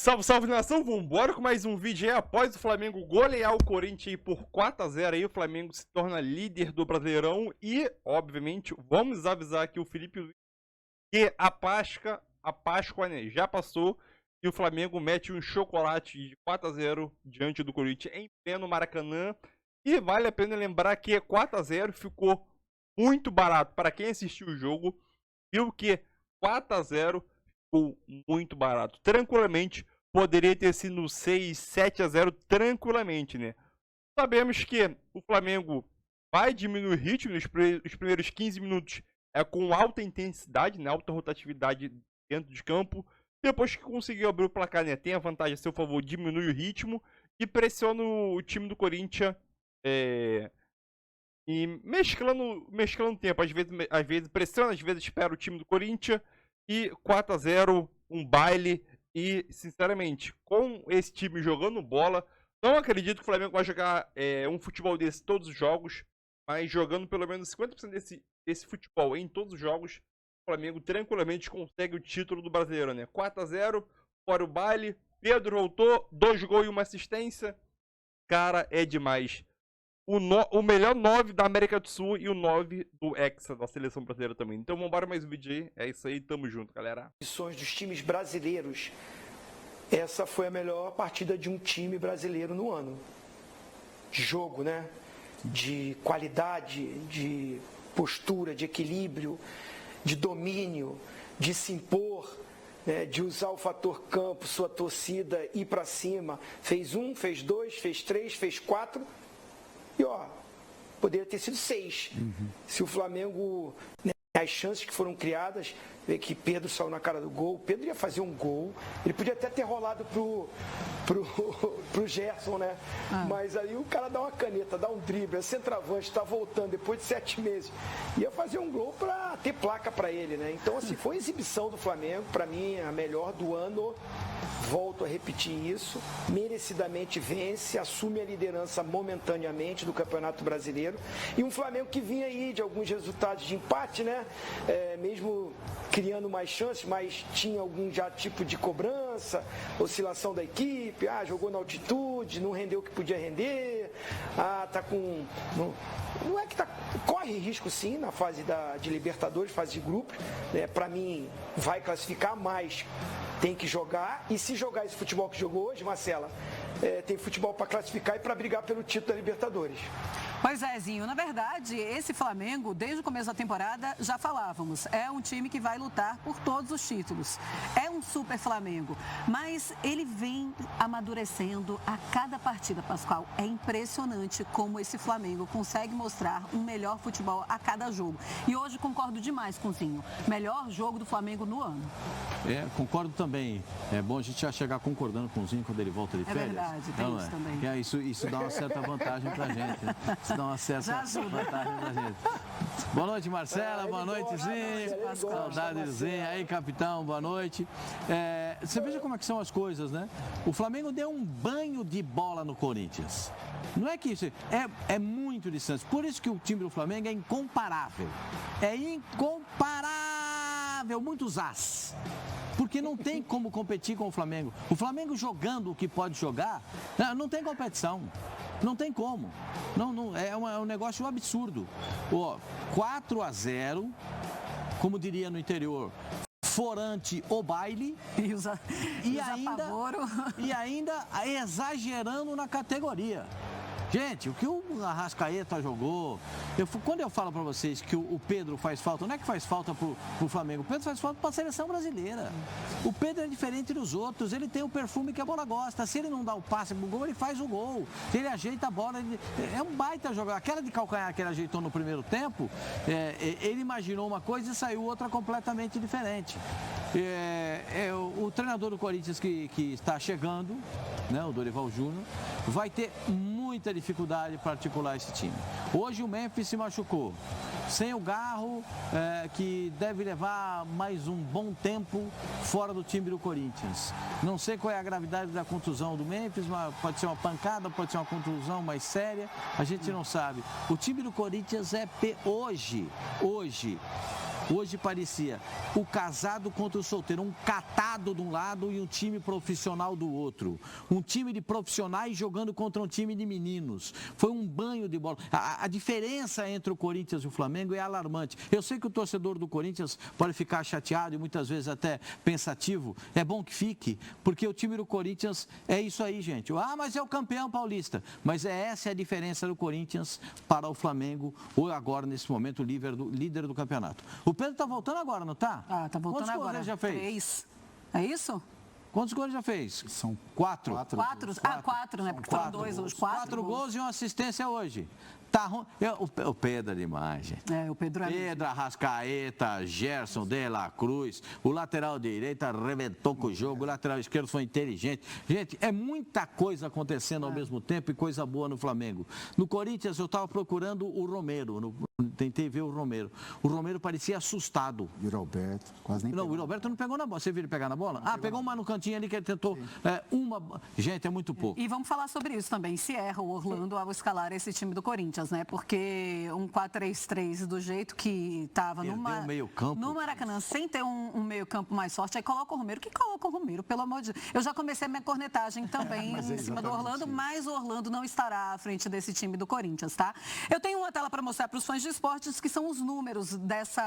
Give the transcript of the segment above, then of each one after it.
Salve, salve nação, vambora com mais um vídeo aí. Após o Flamengo golear o Corinthians aí por 4-0 aí, o Flamengo se torna líder do Brasileirão e, obviamente, vamos avisar aqui o Felipe Luiz que a Páscoa, né, já passou e o Flamengo mete um chocolate de 4-0 diante do Corinthians em pleno Maracanã. E vale a pena lembrar que 4-0 ficou muito barato. Para quem assistiu o jogo, viu que 4-0 ficou muito barato. Tranquilamente, poderia ter sido 6, 7-0 tranquilamente, né? Sabemos que o Flamengo vai diminuir o ritmo nos primeiros 15 minutos com alta intensidade, né? Alta rotatividade dentro de campo. Depois que conseguiu abrir o placar, né? Tem a vantagem a seu favor, diminui o ritmo e pressiona o time do Corinthians e mesclando o tempo. Às vezes pressiona, às vezes espera o time do Corinthians. E 4-0, um baile. E, sinceramente, com esse time jogando bola, não acredito que o Flamengo vai jogar um futebol desse todos os jogos. Mas jogando pelo menos 50% desse futebol em todos os jogos, o Flamengo tranquilamente consegue o título do Brasileiro, né? 4-0, fora o baile. Pedro voltou, 2 gols e 1 assistência. Cara, é demais. O melhor 9 da América do Sul e o 9 do Hexa, da seleção brasileira também. Então vamos embora mais um vídeo aí. É isso aí, tamo junto, galera. Dos times brasileiros, essa foi a melhor partida de um time brasileiro no ano. De jogo, né? De qualidade, de postura, de equilíbrio, de domínio, de se impor, né? De usar o fator campo, sua torcida, ir para cima. Fez 1, fez 2, fez 3, fez 4. E ó, poderia ter sido 6. Se o Flamengo, né, as chances que foram criadas, ver que Pedro saiu na cara do gol, o Pedro ia fazer um gol, ele podia até ter rolado pro Gerson, né? Mas aí o cara dá uma caneta, dá um drible, é centroavante, tá voltando depois de 7 meses, ia fazer um gol para ter placa para ele, né? Então assim, foi a exibição do Flamengo, para mim a melhor do ano. Volto a repetir isso, merecidamente vence, assume a liderança momentaneamente do Campeonato Brasileiro. E um Flamengo que vinha aí de alguns resultados de empate, né? Mesmo criando mais chances, mas tinha algum já tipo de cobrança, oscilação da equipe, jogou na altitude, não rendeu o que podia render, tá com... Não é que corre risco sim na fase de Libertadores, fase de grupos, né? Para mim vai classificar, mas tem que jogar, e se jogar esse futebol que jogou hoje, Marcela, tem futebol para classificar e para brigar pelo título da Libertadores. Pois é, Zinho, na verdade, esse Flamengo, desde o começo da temporada, já falávamos, é um time que vai lutar por todos os títulos. É um super Flamengo, mas ele vem amadurecendo a cada partida, Pascoal. É impressionante como esse Flamengo consegue mostrar um melhor futebol a cada jogo. E hoje concordo demais com o Zinho, melhor jogo do Flamengo no ano. Concordo também. É bom a gente já chegar concordando com o Zinho quando ele volta de férias. É verdade, tem isso também. Isso dá uma certa vantagem pra gente, né? Isso dá uma certa vantagem pra gente. Boa noite, Marcela. Boa noite, Zinho. Saudade, Zinho. Aí, capitão, boa noite. Você veja como é que são as coisas, né? O Flamengo deu um banho de bola no Corinthians. Não é que isso... É muito distante. Por isso que o time do Flamengo é incomparável. É incomparável. Muitos as. Porque não tem como competir com o Flamengo. O Flamengo jogando o que pode jogar, não tem competição. Não tem como. É um negócio absurdo. 4-0, como diria no interior, forante o baile. E ainda exagerando na categoria. Gente, o que o Arrascaeta jogou... Quando eu falo para vocês que o Pedro faz falta, não é que faz falta pro Flamengo, o Pedro faz falta para a seleção brasileira. O Pedro é diferente dos outros, ele tem o perfume que a bola gosta. Se ele não dá o passe pro gol, ele faz o gol. Se ele ajeita a bola, é um baita jogador. Aquela de calcanhar que ele ajeitou no primeiro tempo, ele imaginou uma coisa e saiu outra completamente diferente. O treinador do Corinthians que está chegando, né, o Dorival Júnior, vai ter muita dificuldade para articular esse time. Hoje o Memphis se machucou. Sem o Garro, que deve levar mais um bom tempo fora do time do Corinthians. Não sei qual é a gravidade da contusão do Memphis, mas pode ser uma pancada, pode ser uma contusão mais séria, a gente não sabe. O time do Corinthians hoje Hoje parecia o casado contra o solteiro, um catado de um lado e um time profissional do outro. Um time de profissionais jogando contra um time de meninos. Foi um banho de bola. A diferença entre o Corinthians e o Flamengo é alarmante. Eu sei que o torcedor do Corinthians pode ficar chateado e muitas vezes até pensativo. É bom que fique, porque o time do Corinthians é isso aí, gente. Mas é o campeão paulista. Mas essa é a diferença do Corinthians para o Flamengo, ou agora, nesse momento, o líder do campeonato. O Pedro está voltando agora, não está? Tá voltando Quantos agora. Gols ele já fez? 3. É isso? Quantos gols ele já fez? São 4. 4, né? Porque foram 2 hoje. 4 gols e uma assistência hoje. Tá ruim. O Pedro é demais, gente. O Pedro é... Pedro, Arrascaeta, Gerson, De La Cruz. O lateral direito arrebentou com o jogo. O lateral esquerdo foi inteligente. Gente, é muita coisa acontecendo ao mesmo tempo e coisa boa no Flamengo. No Corinthians, eu estava procurando o Romero. Tentei ver o Romero. O Romero parecia assustado. E o Roberto, quase nem Não, o Roberto não pegou na bola. Você viu ele pegar na bola? Pegou uma no cantinho ali que ele tentou uma... Gente, é muito pouco. E vamos falar sobre isso também. Se erra o Orlando ao escalar esse time do Corinthians, né? Porque um 4-3-3 do jeito que estava no Maracanã, sem ter um meio-campo mais forte, aí coloca o Romero. Que coloca o Romero, pelo amor de Deus. Eu já comecei a minha cornetagem também em cima do Orlando, mas o Orlando não estará à frente desse time do Corinthians, tá? Eu tenho uma tela para mostrar para os fãs de esportes que são os números desse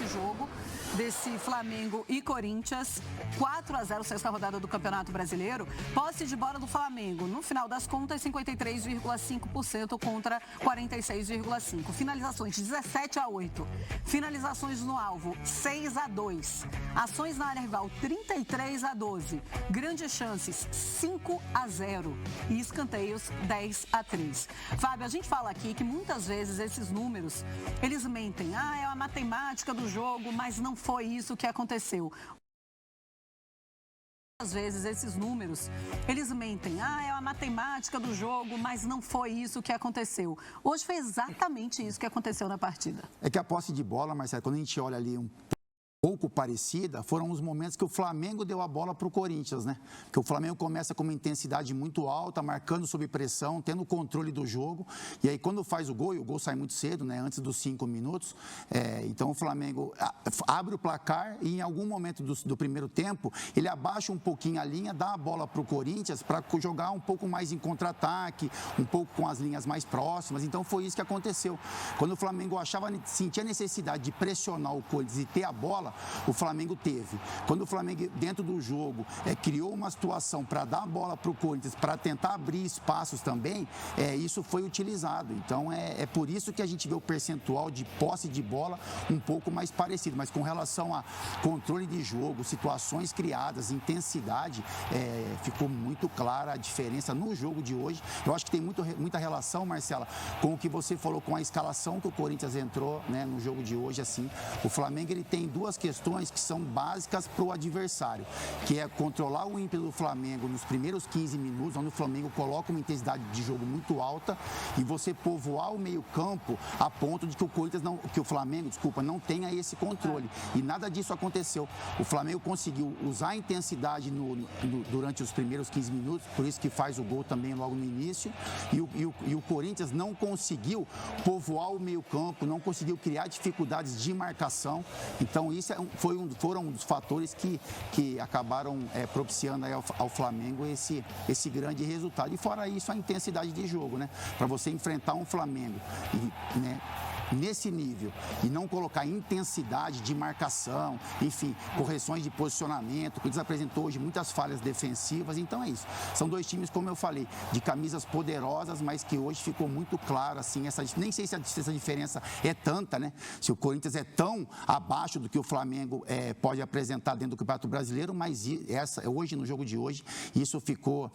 jogo, desse Flamengo e Corinthians. 4-0, sexta rodada do Campeonato Brasileiro. Posse de bola do Flamengo, no final das contas, 53,5% contra 46,5%. Finalizações, 17-8. Finalizações no alvo, 6-2. Ações na área rival, 33-12. Grandes chances, 5-0. E escanteios, 10-3. Fábio, a gente fala aqui que muitas vezes esses números, eles mentem. É a matemática do jogo, mas não foi isso que aconteceu. Às vezes esses números, eles mentem. É a matemática do jogo, mas não foi isso que aconteceu. Hoje foi exatamente isso que aconteceu na partida. É que a posse de bola, Marcelo, quando a gente olha ali um pouco parecida, foram os momentos que o Flamengo deu a bola para o Corinthians, né? Que o Flamengo começa com uma intensidade muito alta, marcando sob pressão, tendo o controle do jogo, e aí quando faz o gol, e o gol sai muito cedo, né? Antes dos 5 minutos, então o Flamengo abre o placar e em algum momento do primeiro tempo, ele abaixa um pouquinho a linha, dá a bola para o Corinthians para jogar um pouco mais em contra-ataque, um pouco com as linhas mais próximas, então foi isso que aconteceu. Quando o Flamengo sentia a necessidade de pressionar o Corinthians e ter a bola, o Flamengo teve. Quando o Flamengo, dentro do jogo, criou uma situação para dar a bola para o Corinthians, para tentar abrir espaços também, isso foi utilizado. Então, é por isso que a gente vê o percentual de posse de bola um pouco mais parecido. Mas com relação a controle de jogo, situações criadas, intensidade, ficou muito clara a diferença no jogo de hoje. Eu acho que tem muita relação, Marcela, com o que você falou, com a escalação que o Corinthians entrou, né, no jogo de hoje. Assim, o Flamengo ele tem duas questões que são básicas para o adversário, que é controlar o ímpeto do Flamengo nos primeiros 15 minutos, onde o Flamengo coloca uma intensidade de jogo muito alta, e você povoar o meio-campo a ponto de que o Flamengo não tenha esse controle. E nada disso aconteceu. O Flamengo conseguiu usar a intensidade durante os primeiros 15 minutos, por isso que faz o gol também logo no início, e o Corinthians não conseguiu povoar o meio-campo, não conseguiu criar dificuldades de marcação. Então, isso foram um dos fatores que acabaram propiciando aí ao Flamengo esse grande resultado. E fora isso, a intensidade de jogo, né? Para você enfrentar um Flamengo, né, nesse nível e não colocar intensidade de marcação, enfim, correções de posicionamento, o Corinthians apresentou hoje muitas falhas defensivas, então é isso. São dois times, como eu falei, de camisas poderosas, mas que hoje ficou muito claro, assim, nem sei se essa diferença é tanta, né? Se o Corinthians é tão abaixo do que o Flamengo pode apresentar dentro do Campeonato Brasileiro, mas hoje, no jogo de hoje, isso ficou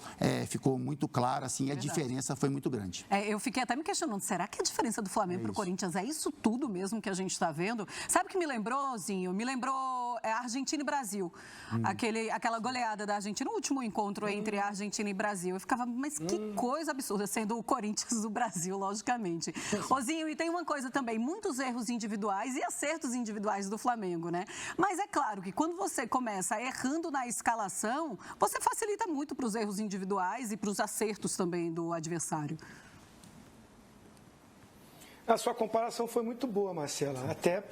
muito claro, assim, e a diferença foi muito grande. Eu fiquei até me questionando, será que a diferença do Flamengo para o Corinthians é isso tudo mesmo que a gente está vendo? Sabe o que me lembrou, Zinho? Me lembrou Argentina e Brasil. Aquela goleada da Argentina, o último encontro entre a Argentina e Brasil. Eu ficava, mas que coisa absurda, sendo o Corinthians do Brasil, logicamente. Ô, Zinho, e tem uma coisa também, muitos erros individuais e acertos individuais do Flamengo, né? Mas é claro que quando você começa errando na escalação, você facilita muito para os erros individuais e para os acertos também do adversário. A sua comparação foi muito boa, Marcela. Até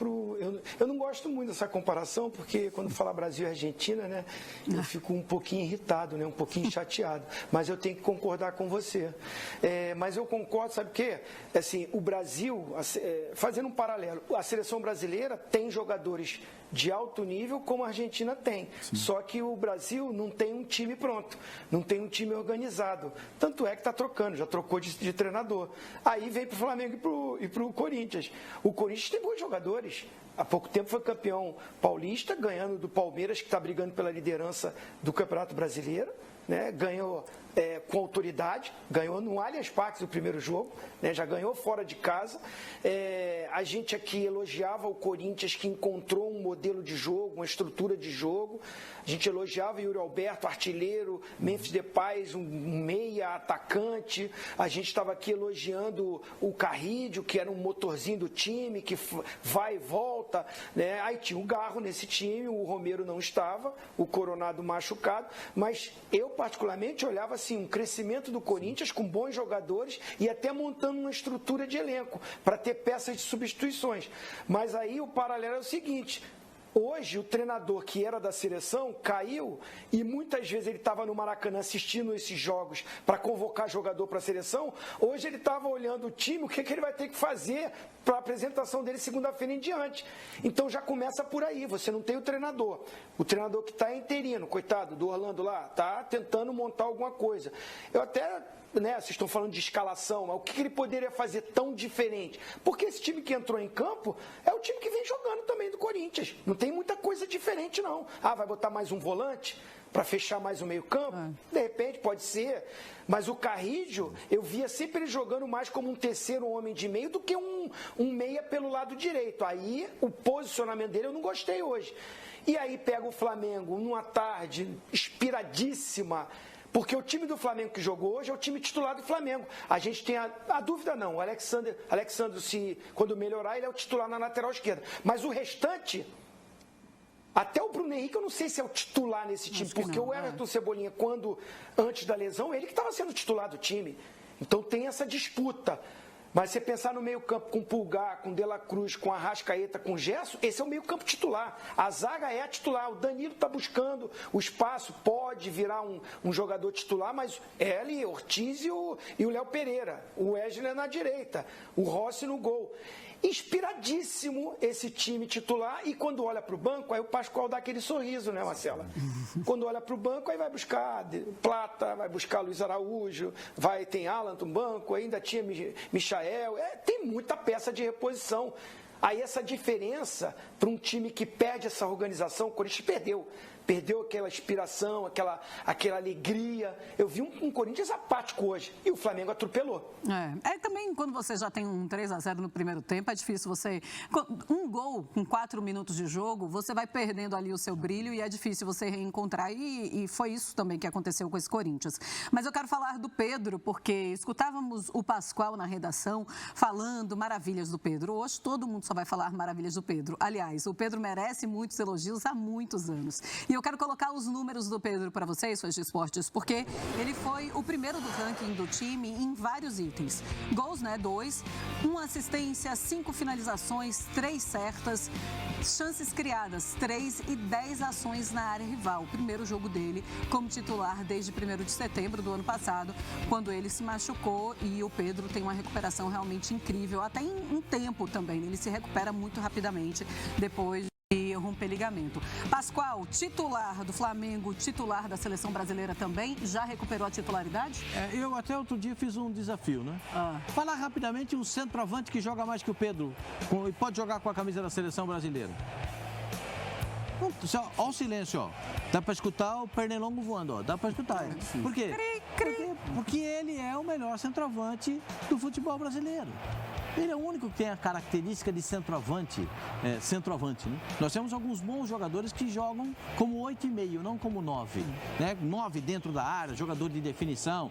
eu não gosto muito dessa comparação, porque quando fala Brasil e Argentina, né, eu fico um pouquinho irritado, né, um pouquinho chateado. Mas eu tenho que concordar com você. Mas eu concordo, sabe o quê? Assim, o Brasil, fazendo um paralelo, a seleção brasileira tem jogadores de alto nível como a Argentina tem. Sim. Só que o Brasil não tem um time pronto, não tem um time organizado. Tanto é que está trocando, já trocou de treinador. Aí vem para o Flamengo e para o Corinthians. O Corinthians tem bons jogadores. Há pouco tempo foi campeão paulista, ganhando do Palmeiras, que está brigando pela liderança do Campeonato Brasileiro. Né? Ganhou com autoridade, ganhou no Allianz Parque o primeiro jogo, né? Já ganhou fora de casa. A gente aqui elogiava o Corinthians, que encontrou um modelo de jogo, uma estrutura de jogo. A gente elogiava o Yuri Alberto, artilheiro, Memphis Depay, um meia atacante. A gente estava aqui elogiando o Carrídio, que era um motorzinho do time, que vai e volta. Né? Aí tinha o Garro nesse time, o Romero não estava, o Coronado machucado. Mas eu, particularmente, olhava assim, um crescimento do Corinthians com bons jogadores e até montando uma estrutura de elenco para ter peças de substituições. Mas aí o paralelo é o seguinte: hoje o treinador que era da seleção caiu e muitas vezes ele estava no Maracanã assistindo esses jogos para convocar jogador para a seleção. Hoje ele estava olhando o time, o que ele vai ter que fazer para a apresentação dele segunda-feira em diante. Então já começa por aí, você não tem o treinador que está interino, coitado do Orlando lá, está tentando montar alguma coisa. Eu até... Né, vocês estão falando de escalação, mas o que ele poderia fazer tão diferente? Porque esse time que entrou em campo é o time que vem jogando também do Corinthians. Não tem muita coisa diferente, não. Vai botar mais um volante para fechar mais o meio-campo? De repente, pode ser. Mas o Carrídio, eu via sempre ele jogando mais como um terceiro homem de meio do que um meia pelo lado direito. Aí, o posicionamento dele eu não gostei hoje. E aí pega o Flamengo numa tarde inspiradíssima, porque o time do Flamengo que jogou hoje é o time titular do Flamengo. A gente tem a dúvida não, o Alexandre, quando melhorar, ele é o titular na lateral esquerda. Mas o restante, até o Bruno Henrique, eu não sei se é o titular nesse time, porque o Everton Cebolinha, antes da lesão, ele que estava sendo titular do time. Então tem essa disputa. Mas você pensar no meio-campo com Pulgar, com De La Cruz, com Arrascaeta, com Gerson, esse é o meio-campo titular. A zaga é a titular. O Danilo está buscando o espaço, pode virar um jogador titular, mas ele, Ortiz e o Léo Pereira. O Wesley na direita, o Rossi no gol. Inspiradíssimo esse time titular, e quando olha para o banco, aí o Pascoal dá aquele sorriso, né, Marcela? Quando olha para o banco, aí vai buscar Plata, vai buscar Luiz Araújo, tem Alan no banco, ainda tinha Michael, tem muita peça de reposição. Aí essa diferença para um time que perde essa organização, o Corinthians perdeu aquela inspiração, aquela alegria. Eu vi um Corinthians apático hoje e o Flamengo atropelou. Também quando você já tem um 3-0 no primeiro tempo, é difícil você... Um gol com 4 minutos de jogo, você vai perdendo ali o seu brilho e é difícil você reencontrar. E foi isso também que aconteceu com esse Corinthians. Mas eu quero falar do Pedro, porque escutávamos o Pascoal na redação falando maravilhas do Pedro. Hoje todo mundo só vai falar maravilhas do Pedro. Aliás, o Pedro merece muitos elogios há muitos anos. E eu quero colocar os números do Pedro para vocês, fãs de esportes, porque ele foi o primeiro do ranking do time em vários itens. Gols, 2, 1 assistência, 5 finalizações, 3 certas, chances criadas, 3 e 10 ações na área rival. O primeiro jogo dele como titular desde 1º de setembro do ano passado, quando ele se machucou, e o Pedro tem uma recuperação realmente incrível, até em tempo também. Ele se recupera muito rapidamente depois de romper ligamento. Pascoal, titular do Flamengo, titular da seleção brasileira também, já recuperou a titularidade? Eu até outro dia fiz um desafio, né? Falar rapidamente um centroavante que joga mais que o Pedro e pode jogar com a camisa da seleção brasileira. Olha o silêncio, ó. Dá pra escutar o Pernilongo voando, ó. Dá pra escutar. Por quê? Porque ele é o melhor centroavante do futebol brasileiro. Ele é o único que tem a característica de centroavante, né? Nós temos alguns bons jogadores que jogam como 8,5, não como 9. Né? 9 dentro da área, jogador de definição,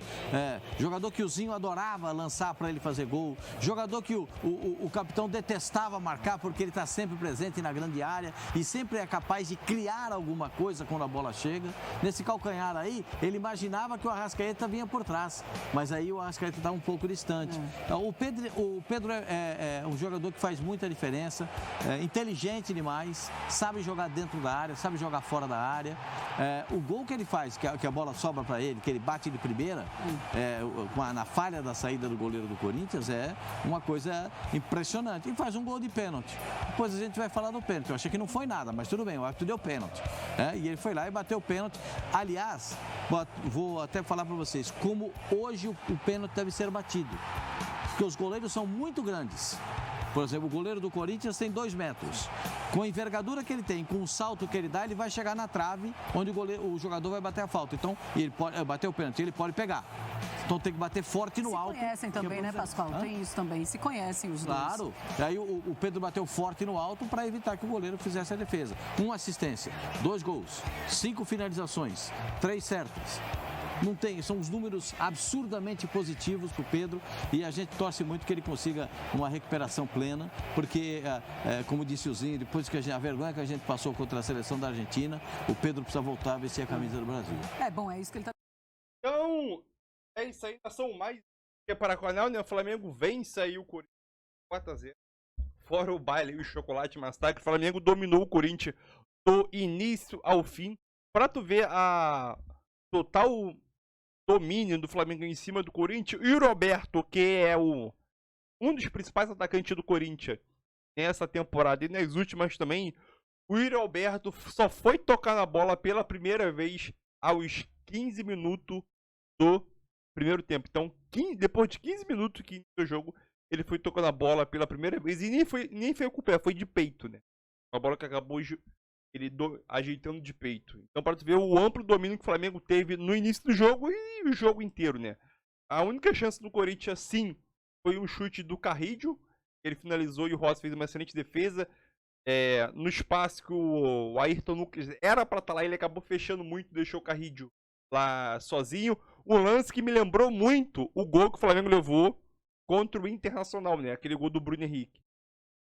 jogador que o Zinho adorava lançar para ele fazer gol, jogador que o capitão detestava marcar porque ele está sempre presente na grande área e sempre é capaz de criar alguma coisa quando a bola chega. Nesse calcanhar aí, ele imaginava que o Arrascaeta vinha por trás, mas aí o Arrascaeta está um pouco distante. O Pedro é um jogador que faz muita diferença, inteligente demais, sabe jogar dentro da área, sabe jogar fora da área. O gol que ele faz, que a bola sobra para ele, que ele bate de primeira, na falha da saída do goleiro do Corinthians, é uma coisa impressionante. E faz um gol de pênalti. Depois a gente vai falar do pênalti. Eu achei que não foi nada, mas tudo bem, o árbitro deu pênalti. E ele foi lá e bateu o pênalti. Aliás, vou até falar para vocês como hoje o pênalti deve ser batido. Porque os goleiros são muito grandes. Por exemplo, o goleiro do Corinthians tem 2 metros. Com a envergadura que ele tem, com o salto que ele dá, ele vai chegar na trave, onde o jogador vai bater a falta. Então, ele pode bater o pênalti, ele pode pegar. Então tem que bater forte no alto. Se conhecem também, né, Pascoal? Tem isso também. Se conhecem os dois. Claro. Aí o Pedro bateu forte no alto para evitar que o goleiro fizesse a defesa. 1 assistência, 2 gols, 5 finalizações, 3 certas. Não tem, são os números absurdamente positivos para o Pedro e a gente torce muito que ele consiga uma recuperação plena, porque, como disse o Zinho, depois que a vergonha que a gente passou contra a seleção da Argentina, o Pedro precisa voltar a vestir a camisa do Brasil. Bom, é isso que ele está... Então, é isso aí, são mais que para o canal, né? O Flamengo vence aí o Corinthians 4-0. Fora o baile e o chocolate massacre, o Flamengo dominou o Corinthians do início ao fim. Para tu ver a total domínio do Flamengo em cima do Corinthians, e o Roberto, que é um dos principais atacantes do Corinthians nessa temporada e nas últimas também, o Yuri Alberto só foi tocar na bola pela primeira vez aos 15 minutos do primeiro tempo. Então, depois de 15 minutos que iniciou o jogo, ele foi tocando a bola pela primeira vez e nem foi com o pé, foi de peito, né? Uma bola que acabou ele ajeitando de peito. Então, para tu ver o amplo domínio que o Flamengo teve no início do jogo e o jogo inteiro, né? A única chance do Corinthians, sim, foi um chute do Carrillo. Ele finalizou e o Rossi fez uma excelente defesa. No espaço que o Ayrton Lucas era para estar lá, ele acabou fechando muito, deixou o Carrillo lá sozinho. Um lance que me lembrou muito o gol que o Flamengo levou contra o Internacional, né? Aquele gol do Bruno Henrique.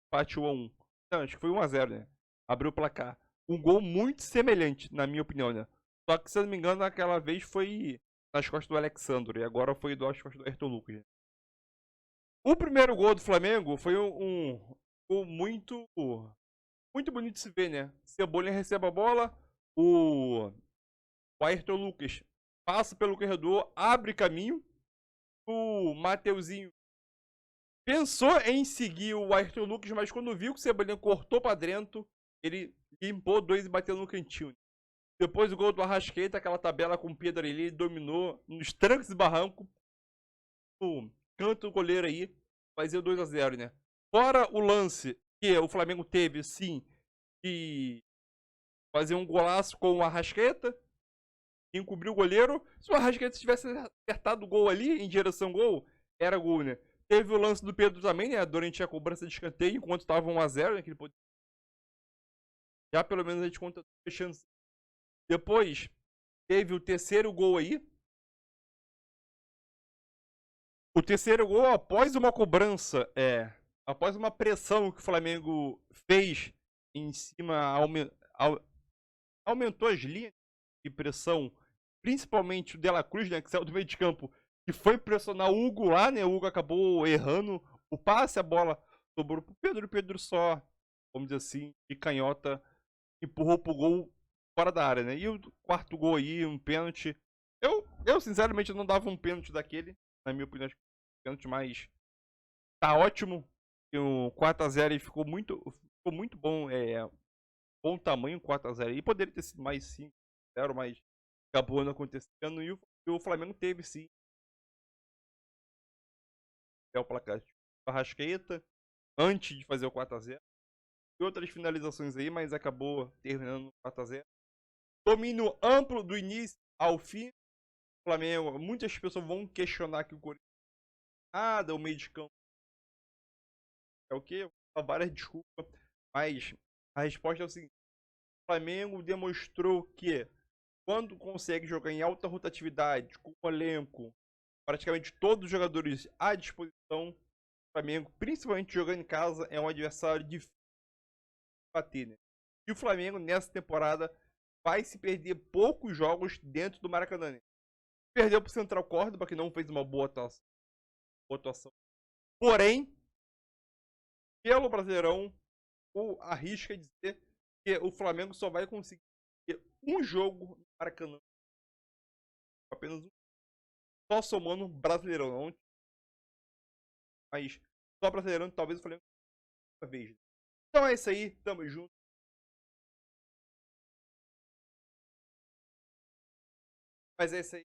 Empate 1-1. Não, acho que foi 1-0, né? Abriu o placar. Um gol muito semelhante, na minha opinião, né? Só que, se eu não me engano, naquela vez foi nas costas do Alexandre. E agora foi nas costas do Ayrton Lucas. Né? O primeiro gol do Flamengo foi um gol muito bonito de se ver, né? Cebolinha recebe a bola. O Ayrton Lucas passa pelo corredor, abre caminho. O Mateuzinho pensou em seguir o Ayrton Lucas, mas quando viu que o Cebolinha cortou pra dentro, ele limpou 2 e bateu no cantinho. Depois o gol do Arrascaeta, aquela tabela com o Pedro ali, ele dominou nos trancos e barrancos. O canto do goleiro aí, fazia 2-0, né? Fora o lance que o Flamengo teve, sim, de fazer um golaço com o Arrascaeta, encobriu o goleiro. Se o Arrascaeta tivesse acertado o gol ali, em direção ao gol, era gol, né? Teve o lance do Pedro também, né? Durante a cobrança de escanteio, enquanto estava 1-0, né? Que ele pode... Já pelo menos a gente conta fechando. Depois, teve o terceiro gol aí. O terceiro gol após uma cobrança, após uma pressão que o Flamengo fez em cima, aumentou as linhas de pressão, principalmente o De La Cruz, né, que saiu do meio de campo, que foi pressionar o Hugo lá, né, o Hugo acabou errando o passe, a bola sobrou pro Pedro, e o Pedro só, vamos dizer assim, de canhota, empurrou pro gol fora da área, né, e o quarto gol aí, um pênalti, eu sinceramente não dava um pênalti daquele, na minha opinião, pênalti, mas tá ótimo. O 4-0 ficou muito bom, bom tamanho 4-0 e poderia ter sido mais 5-0, mas acabou não acontecendo e o Flamengo teve sim o placar de Arrascaeta antes de fazer o 4-0 e outras finalizações aí, mas acabou terminando no 4-0. Domínio amplo do início ao fim. O Flamengo, muitas pessoas vão questionar que o Corinthians o meio de campo é o que? Várias desculpas, mas a resposta é o seguinte: o Flamengo demonstrou que quando consegue jogar em alta rotatividade, com o elenco, praticamente todos os jogadores à disposição, o Flamengo, principalmente jogando em casa, é um adversário difícil de bater, né? E o Flamengo nessa temporada vai se perder poucos jogos dentro do Maracanã, né? Perdeu para o Central Córdoba, que não fez uma boa atuação. Porém, pelo Brasileirão, arrisca dizer que o Flamengo só vai conseguir um jogo no Maracanã. Apenas um. Só somando Brasileirão. Não, mas só Brasileirão, talvez o Flamengo uma vez. Então é isso aí. Tamo junto. Mas é isso aí.